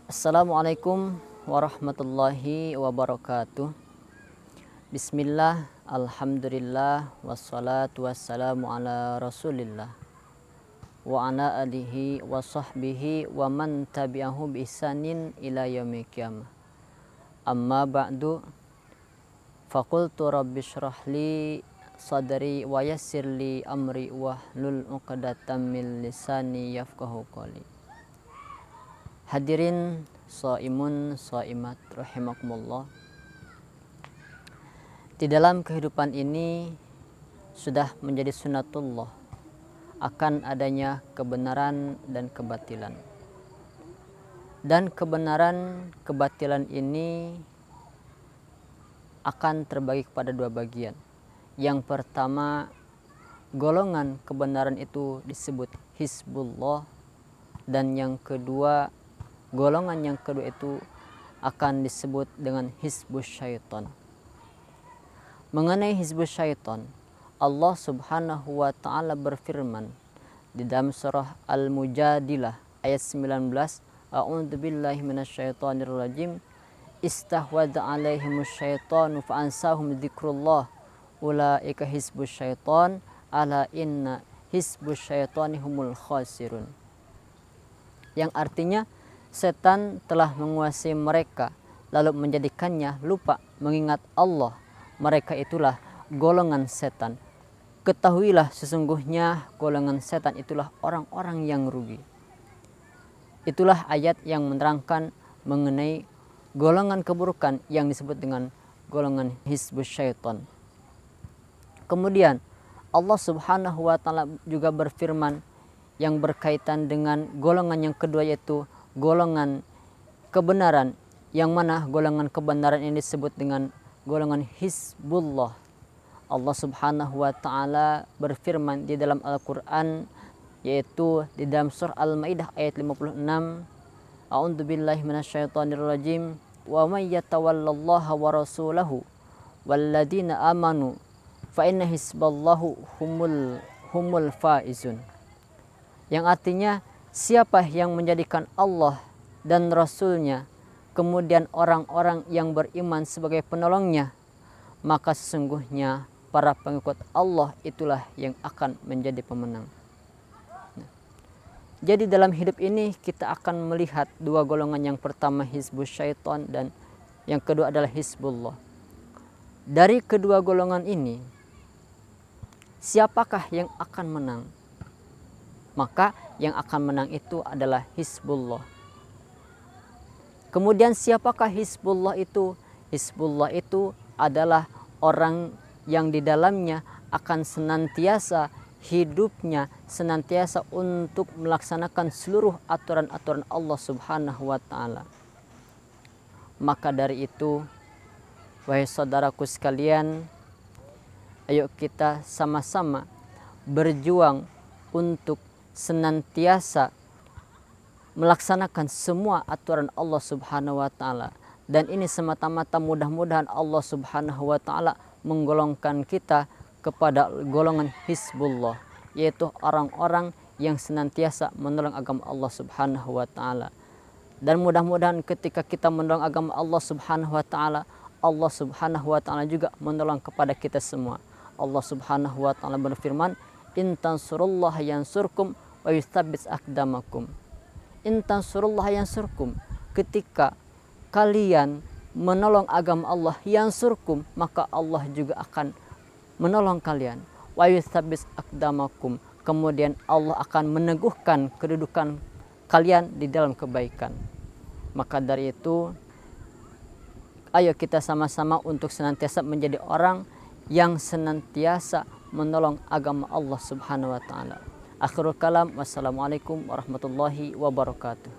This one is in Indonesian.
Assalamualaikum warahmatullahi wabarakatuh. Bismillah, alhamdulillah, wassalatu wassalamu ala rasulillah wa ala alihi wa sahbihi wa man tabi'ahu bi ihsanin ila yaumil qiyamah. Amma ba'du, faqultu rabbi shrah li sadri wa yassir li amri wahlul 'uqdatam min lisani yafqahu qawli. Hadirin shaimun shaimat rahimakumullah. Di dalam kehidupan ini sudah menjadi sunnatullah akan adanya kebenaran dan kebatilan. Dan kebenaran kebatilan ini akan terbagi kepada dua bagian. Yang pertama, golongan kebenaran itu disebut Hizbullah, dan yang kedua, golongan yang kedua itu akan disebut dengan Hizbus Syaitan. Mengenai Hizbus Syaitan, Allah Subhanahu wa taala berfirman di dalam surah Al-Mujadilah ayat 19, A'udzu billahi minasyaitonir rajim. Istahwadza 'alaihimus syaitanu fa'ansahum dzikrullah. Ulaika hizbus syaitan, ala inna hizbus syaitani humul khasirun. Yang artinya, setan telah menguasai mereka lalu menjadikannya lupa mengingat Allah. Mereka itulah golongan setan. Ketahuilah sesungguhnya golongan setan itulah orang-orang yang rugi. Itulah ayat yang menerangkan mengenai golongan keburukan yang disebut dengan golongan Hizbus Syaitan. Kemudian Allah Subhanahu wa taala juga berfirman yang berkaitan dengan golongan yang kedua, yaitu golongan kebenaran, yang mana golongan kebenaran ini disebut dengan golongan Hizbullah. Allah Subhanahu wa taala berfirman di dalam Al-Qur'an, yaitu di dalam surah Al-Maidah ayat 56, A'udzu billahi minasyaitonir rajim. Wa may yatawallallaha wa rasulahu walladzina amanu fa inna hizballahu humul faizun. Yang artinya, siapa yang menjadikan Allah dan Rasulnya, kemudian orang-orang yang beriman sebagai penolongnya, maka sesungguhnya para pengikut Allah itulah yang akan menjadi pemenang. Jadi dalam hidup ini kita akan melihat dua golongan. Yang pertama Hizbus Syaitan dan yang kedua adalah Hizbullah. Dari kedua golongan ini, siapakah yang akan menang? Maka yang akan menang itu adalah Hizbullah. Kemudian siapakah Hizbullah itu? Hizbullah itu adalah orang yang di dalamnya akan senantiasa hidupnya senantiasa untuk melaksanakan seluruh aturan-aturan Allah Subhanahu wa taala. Maka dari itu, wahai saudaraku sekalian, ayo kita sama-sama berjuang untuk senantiasa melaksanakan semua aturan Allah Subhanahu wa taala, dan ini semata-mata mudah-mudahan Allah Subhanahu wa taala menggolongkan kita kepada golongan Hizbullah, yaitu orang-orang yang senantiasa menolong agama Allah Subhanahu wa taala. Dan mudah-mudahan ketika kita menolong agama Allah Subhanahu wa taala, Allah Subhanahu wa taala juga menolong kepada kita semua. Allah Subhanahu wa taala berfirman, in tansurullaha yansurkum wa yutsabbit aqdamakum. In tansurullaha yansurkum, ketika kalian menolong agama Allah, yansurkum, maka Allah juga akan menolong kalian. Wa yutsabbit aqdamakum, kemudian Allah akan meneguhkan kedudukan kalian di dalam kebaikan. Maka dari itu, ayo kita sama-sama untuk senantiasa menjadi orang yang senantiasa menolong agama Allah Subhanahu wa taala. Akhirul kalam, wassalamualaikum warahmatullahi wabarakatuh.